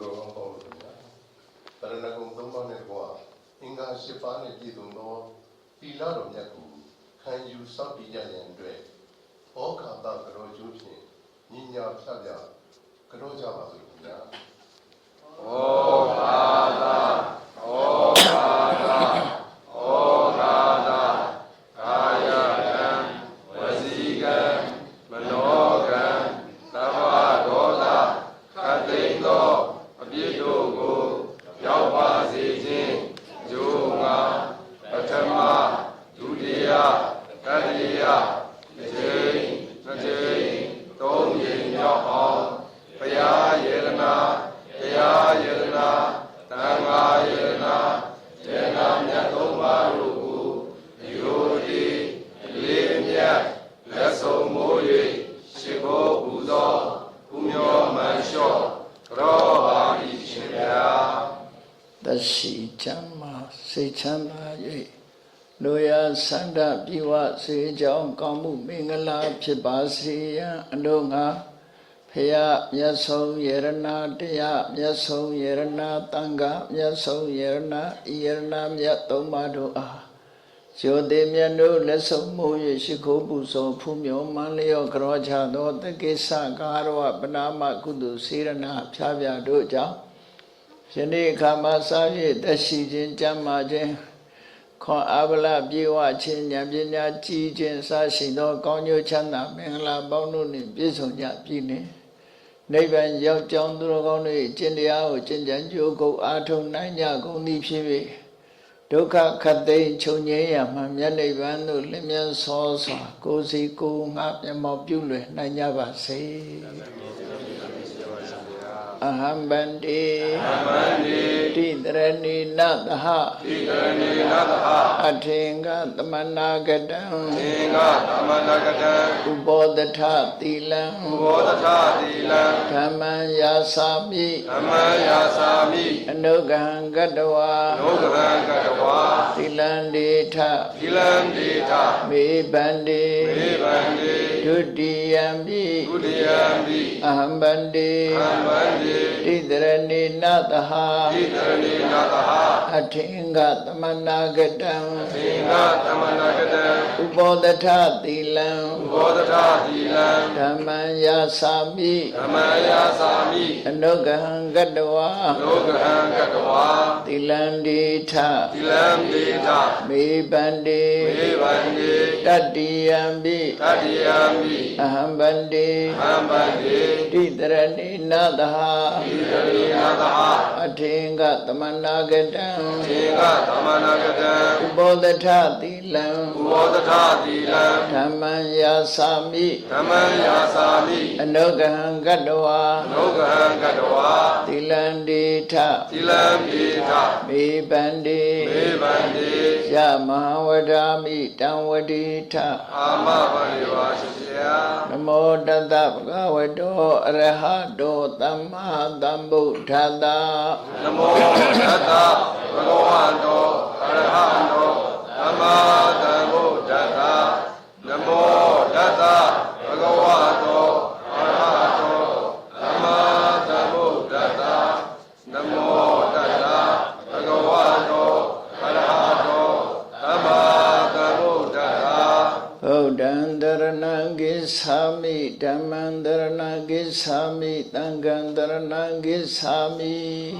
တော်ကောင်းပါလို့ဗျာတရဏဂုံသုံးပါးနဲ့ကွာအင်္ဂါ၈ပါးနဲ့ပြည့်စုံသောသီလတော်မြတ်ကိုခံယူစောင့်တည်ကြရန်အတွက်ဩဃာတကရောကျိုးဖြင့်ညီညာဖြတ်ပြကရောကြပါစို့ဗျာဩဃာတဩဃာတဩဃာတကာယကံဝစီကံမနောကံသဗ္ဗဒေါသခတ်သိမ်းသောအပြစ်တို့ကိုရောက်ပါစေခြင်းယုံငါပထမဒုတိယတတိယတစ်ချိန်နှစ်ချိန်သုံးချိန်မြောက်အောင်ဘုရားယေရနာတရားယေရနာသံဃာယေရနာယေရနာမြတ်သုံးပါးတို့ကိုယုတိလေးမြတ်လက်ဆုံးမိုး၍ရှိခိုးပူဇော်ပူမျောမှန်လျှော့ကြောပါ၏ရှင်ဗျာတရှိချမ်းသာစိတ်ချမ်းသာ၍လိုရာဆန္ဒပြေဝစေကြောင်းကောင်းမှုမင်္ဂလာဖြစ်ပါစေရန်အလို့ငါဖရာမြတ်ဆုံးယရနာတရားမြတ်ဆုံးယရနာတန်ခါမြတ်ဆုံးယရနာဤယရနာမြတ်သုံးပါးတို့အားယောတိမြတ်တို့လက်ဆုံးမိုး၍ရှိခိုးပူဇော်ဖူးမြော်မှန်လျော့ကြောချသောတကိစ္စကာရဝပနာမကုသိုလ်စေရနာဖြားပြတို့ကြောင့်ယနေ့အခါမှာစာ၍တရှိခြင်းကြမ်းမာခြင်းခွန်အားဗလပြေဝခြင်းဉာဏ်ပညာကြီးခြင်းစရှိသောကောင်းကျိုးချမ်းသာမင်္ဂလာပေါင်းတို့နှင့်ပြည့်စုံကြပြီနှင့်နိဗ္ဗာန်ရောက်ကြောင်းသူတော်ကောင်းတို့၏ကျင့်တရားကိုကျင့်ကြံကြိုးကုပ်အားထုတ်နိုင်ကြကုန်သည်ဖြစ်၍ဒုက္ခခတ်သိမ်းချုပ်ငြိမ်းရမှမြတ်နိဗ္ဗာန်သို့လင်းမြန်စောစွာကိုယ်စီကိုယ်ငါမျက်မှောက်ပြုလွယ်နိုင်ကြပါစေအဟံဗန္တိတိတရဏိနသဟအထေင်္ဂသမနာကတံဥပောဒထသီလံဓမ္မံယာစာမိအနုဂံကတဝါသီလံဒေထမေဗန္တိဒုတိယံပိအဟံဗန္တိတိတရဏိနသဟအထေင်္ဂသမနာကတံဥပောဒထသီလံဓမ္မံယာစာမိအနုဂံကတဝါသီလံဒေထမေဗန္တိတတိယံပိအဟံဗန္တိတိတရဏိနသဟအထေင်္ဂသမနာကတံဥပောဒထသီလံဓမ္မံယာစာမိအနုဂံကတဝါသီလံဒေထမေဗန္တိယမဟာဝဒာမိတံဝတိထအာမဗန္တိပါရှင်ဗျာနမောတတဗုဒ္ဓဝတ္တောအရဟတောသမ္မာသမ္ဗုဒ္ဓတ္တနမောတတဘဂဝတောအရဟတောသမ္မာသမ္ဗုဒ္ဓတ္တနမောတတဘဂဝတောအရဟတောသမ္မာသမ္ဗုဒ္ဓတ္တနမောတတဘဂဝတောအရဟတောသမ္မာသမ္ဗုဒ္ဓတ္တဗုဒ္ဓံတရဏံကိသာမိဓမ္မံတရဏံကိသာမိသံဃံတရဏံကိသာမိ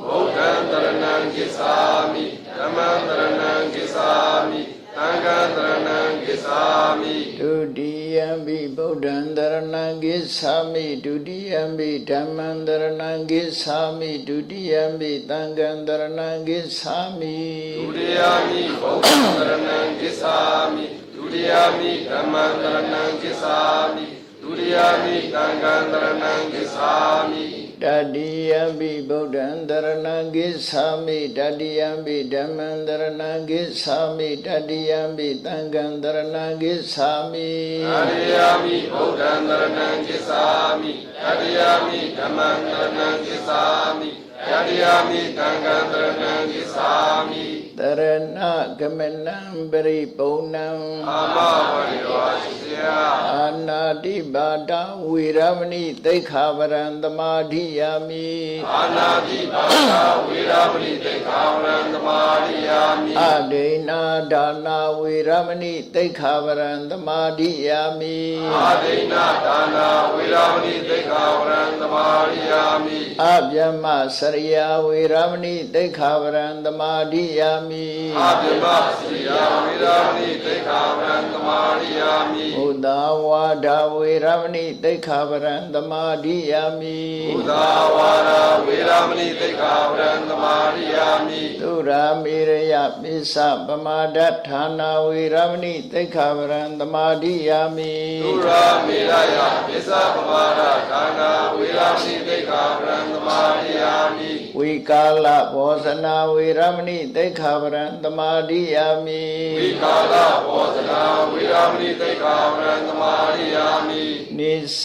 ဗုဒ္ဓံတရဏံကိသာမိဓမ္မံတရဏံကိသာမိသံဃံတရဏံကိသာမိဒုတိယံပိဗုဒ္ဓံတရဏံကိသာမိဒုတိယံပိဓမ္မံတရဏံကိသာမိဒုတိယံပိသံဃံတရဏံကိသာမိဒုတိယမိဗုဒ္ဓံတရဏံကိသာမိဒုတိယမိဓမ္မံတရဏံကိသာမိဒုတိယမိသံဃံတရဏံကိသာမိတတိယံပိဗုဒ္ဓံတရဏံကိသာမိတတိယံပိဓမ္မံတရဏံကိသာမိတတိယံပိသံဃံတရဏံကိသာမိတတိယမိဗုဒ္ဓံတရဏံကိသာမိတတိယမိဓမ္မံတရဏံကိသာမိတ တိယာမိတံဃံတရဏံကိသာမိ တရဏဂမနံပရိပုံဏံ အာမဝရိဝါစီယ အာနာတိပါဒဝေရမဏိသိက္ခာပရံသမာဓိယာမိ အာနာတိပါဒဝေရမဏိတေခာဝရံသမာရိယာမိ အဒိဏဒါနာဝေရမဏိသိက္ခာပရံသမာဓိယာမိ အာဒိဏဒါနာဝေရမဏိတေခာဝရံသမာရိယာမိ အဗျမစရိယာဝေရမဏိသိက္ခာပရံသမာဓိယာမိ အာဗိမစီယဝေရမဏိတေခာဝရံသမာရိယာမိ ဘုဒ္ဓဝါဒဝေရမဏိသိက္ခာပရံသမာဓိယာမိ ဘုဒ္ဓဝါဒဝေရမဏိတေခာဝရံသမာရိယာမိ သုရာမေရယပိစပမာဒဌာနာဝေရမဏိသိက္ခာပရံသမာဓိယာမိ သုရာမေရယပိစပမာဒဌာနာဝေရမဏိတေခာဝရံသမာရိယာမိ ဝိကာလဘောဇနာဝေရမဏိသိက္ခာပရံသမာဓိယာမိ ဝိကာလဘောဇနာဝေရမဏိတေခာဝရံသမာရိယာမိ နိစ္စ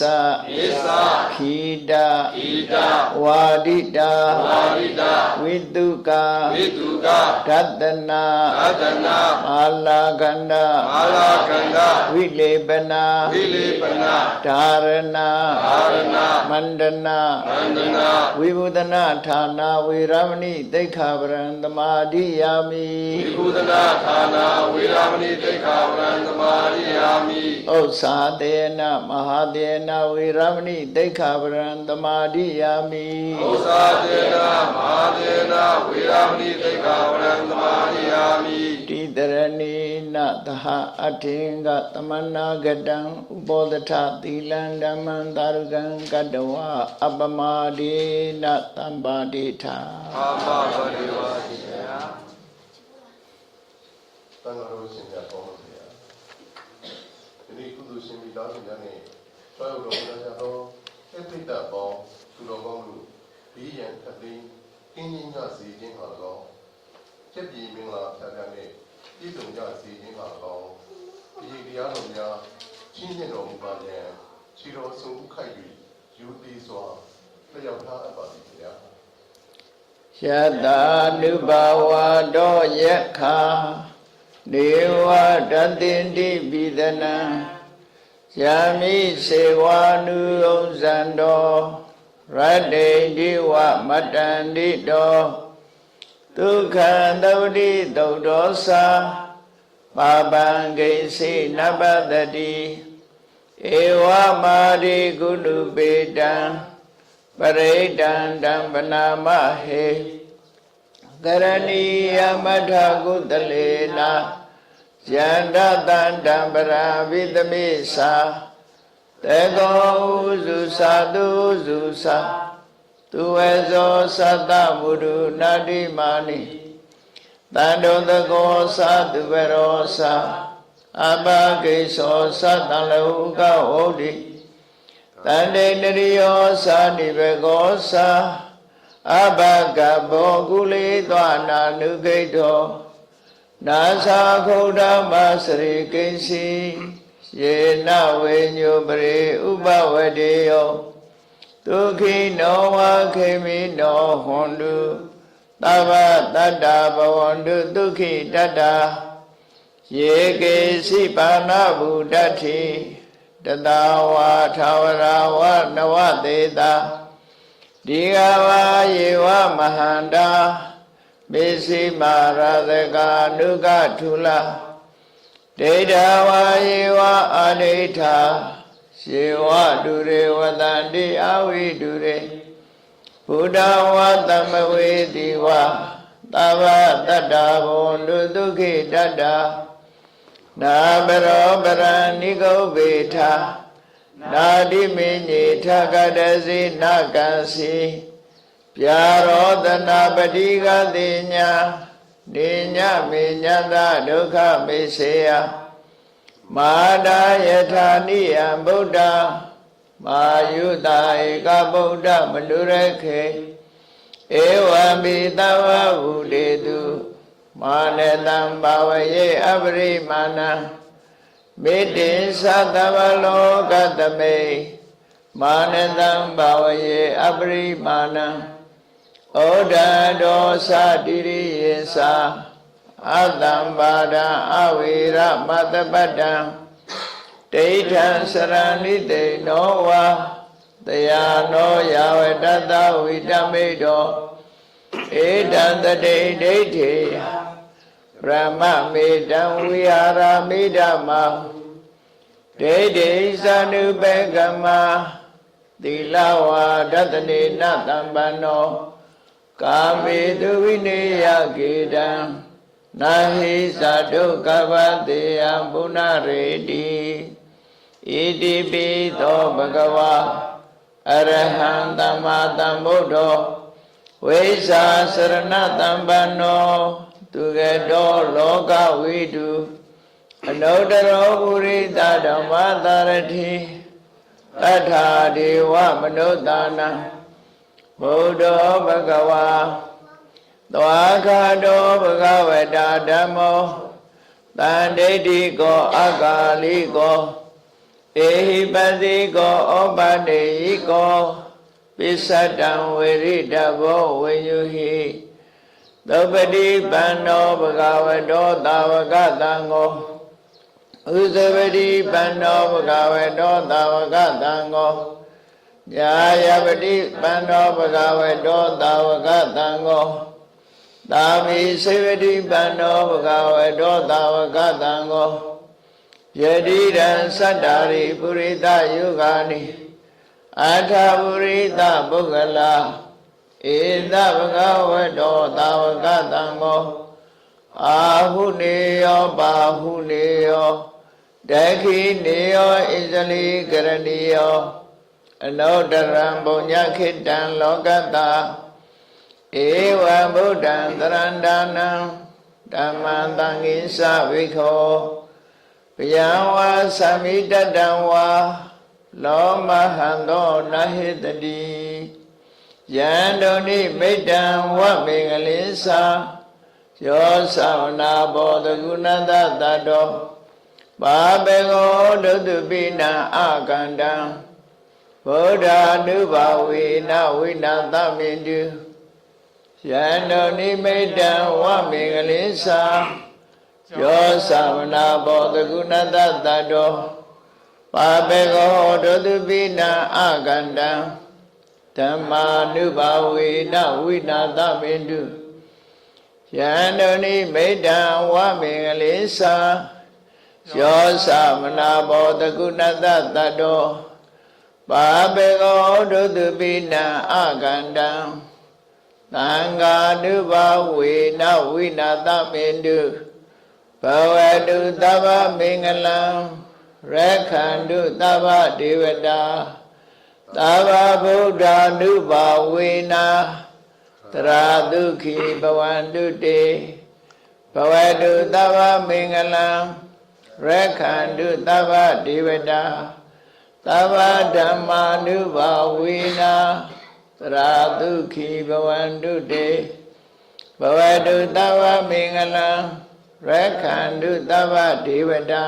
နိစ္စ ခိတ ဣတ ဝါဒိတာ ဝါရိတ ဝိတုကာ ဝိတုက ဒတနာ အတနာ မာလာကန္ဒ မာလာကန္ဒ ဝိလေပနာ ဝိလေပနာ ဓာရဏ အာရဏ မန္တနာ မန္တနာ ဝိဘုဒနာဌာနာဝေရမဏိသိက္ခာပရံသမာဓိယာမိ ဝိဘုဒနာဌာနာဝေရမဏိတေခာဝရံသမာရိယာမိ ဥစ္စာတေနမဟာတေနဝေရမဏိသိက္ခာပရံသမာဓိယာမိ ဥစ္စာတေနမဟာတေနဝေရမဏိတေခာဝရံသမာရိယာမိ တိတရဏိနသဟအထေင်္ဂသမဏဂတံဥပောဒထသီလံဓမ္မံသာရုကံကတ္တဝအပမဒေနသံပါတိထာ အာမဝရိဝါစီယ တန်ဃာတော်ရှင်များပေါင်းလို့ဗျာဒီနေ့ကုသိုလ်ရှင်မိသားစုများနဲ့ဆွမ်းတော်မူကြသောအပိတ္တပေါင်းသူတော်ကောင်းတို့ဘေးရန်ခတ်သိမ်းကင်းကျင်းကြစေခြင်းဟာ၎င်းချက်ပြည်မင်္ဂလာဖြာဖြာနဲ့ပြည့်စုံကြစေခြင်းဟာ၎င်းဒီတရားတော်များချင်းမြတ်တော်မူပါရန်ခြေတော်ဆုံးခိုက်၍ယူသည်စွာလျှောက်ထားအပ်ပါသည်ဗျာ ယတာနုဘဝတောယက္ခာဒေဝတတိန္တိပိဒနံယမိစေဝာနုဥဇ္ဇံတောရတ္တိဒီဝမတ္တန္တိတောဒုက္ခံသဝတိသုတ်တော်သာပါပံဂိစိနပတ္တိဧဝမာရိကုတုပေတံပရိဒံတံပနာမဟေကရဏီယမထကုတလေနာယန္တတံတံပရာဝိသမိသာတေကောဥစုသာတုစုသာသူဝေဇောသတ္တမုဒုနာတိမာနိတန္တောတကောသာသူဝရောသာအဘဂိသောသတ္တလောကဝုဒ္ဓိတန္တေနရိယောသာနိဘေကောသာအဘဂဘောကုလေသောနာနုဂိတောနာသာခုဒ္ဓမစရိကိဉ္စီယေနဝေညုပရိဥပဝတေယောဒုခိနောဝခေမိနောဟွန်တုသဗ္ဗတတ္တဘဝန္တုဒုခိတတ္တယေကေစိပါဏဗုဒ္ဓတိတတဝါထာဝရဝနဝတေတာဒီဃဝါယေဝမဟန္တာမေစိမာရသကာနုကထုလဒိဋ္ဌဝါယေဝအာဒိဋ္ဌာယေဝဒုရေဝတန္တိအဝိဒုရေဘုဒ္ဓဝါသမဝေတိဝသဗ္ဗတတ္တဘုံဒုက္ခိတတ္တနာဘရောပရဏိကုဗ္ဗေထနာတိမေညေထကတစီနာကံစီပြာရောတနာပတိကတိညာနေညမေညတဒုက္ခမေစေယမာဒယထာနိယံဗုဒ္ဓမာယုတာဧကဗုဒ္ဓမနုရခေဧဝံဘိတဝဝုတေတုမာနတံဘာဝယေအပရိမာဏံမေတ္တိသတ္တဝလောကတမေမာနတံဘာဝယေအပရိမာဏံဩ ဩဒတောသတိရိယေသာအတံပါဒံအဝေရမတ္တပတ္တံဒိဋ္ဌံစရဏိတေနောဝါတယာနောယာဝတ္တဝိတမိတောဧတံတတိဒိဋ္ဌိဗြဟ္မမေတံဝိဟာရမိဓမ္မဒိဋ္ဌိသနုပေကမသီလဝါဒတနေနတံပန္နောကာမေတုဝိနေယကေတံနာဟိသတုကဗ္ဗတေယံပုဏ္ဏရေတိဣတိပိသောဘဂဝါအရဟံသမ္မာသမ္ဗုဒ္ဓောဝိဇာစရဏတံပန္နောသူကတောလောကဝိတုအနုတ္တရောပုရိသဓမ္မသရတိတထာဒေဝမနုဿာနံဘုဒ္ဓောဘဂဝါသွားခတောဘဂဝတာဓမ္မောတန်ဒိဋ္ဌိကောအကာလိကောဧဟိပတိကောဩပတေယိကောပိစ္ဆတံဝေရိတဘောဝေယုဟိသုပတိပန္နောဘဂဝတောသာဝကတံကိုဥဇဝတိပန္နောဘဂဝတောသာဝကတံကိုညာယပတိပန္နောဘဂဝတောသာဝကတံကိုသာမိစေဝတိပန္နောဘဂဝတောသာဝကတံကိုယတိရံသတ္တာရိပုရိသယုဂာနိအာထာပုရိသပုဂ္ဂလာဧသဘဂဝတောသာဝကတံကိုအာဟုနေယောပါဟုနေယောဒခိနေယောဣဇလိကရဏီယောအနုတ္တရံပုညခိတံလောကတာဧဝံဗုဒ္ဓံသရန္တာနံဓမ္မံသံဃိသဝိခောပယံဝါသမိတတံဝါလောမဟံသောနဟိတတိယံဒုနိမိတံဝမေငလိသာယောသဝနာဘောတကုဏတတတောပါဘေကောဒုတုပိနံအာကန္တံဗုဒ္ဓ ानु ဘာဝေနဝိနာသမိတုယန္တုနိမိတံဝမေငလိသာယောသဝနာဘောတကုဏတတတောပါဘေကောဒုတုပိနံအာကန္တံဓမ္မာနုဘာဝေနဝိနာသမိတုယန္တုနိမိတံဝမေငလိသာယောသမနာဘောတကုဏတတတောပါဘေကောဒုတုပိနံအာကန္တံသံဃာနုဘာဝေနဝိနာသမိတုဘဝတုသဗ္ဗမင်္ဂလံရက္ခန္တုသဗ္ဗဒေဝတာသဗ္ဗဗုဒ္ဓ ानु ဘာဝေနတရာဒုက္ခိဘဝန္တုတေဘဝတုသဗ္ဗမင်္ဂလံရက္ခန္တုသဗ္ဗဒေဝတာသဗ္ဗဓမ္မာနုဘာဝေနတရာဒုက္ခိဘဝန္တုတေဘဝတုသဗ္ဗမင်္ဂလံရက္ခန္တုသဗ္ဗဒေဝတာ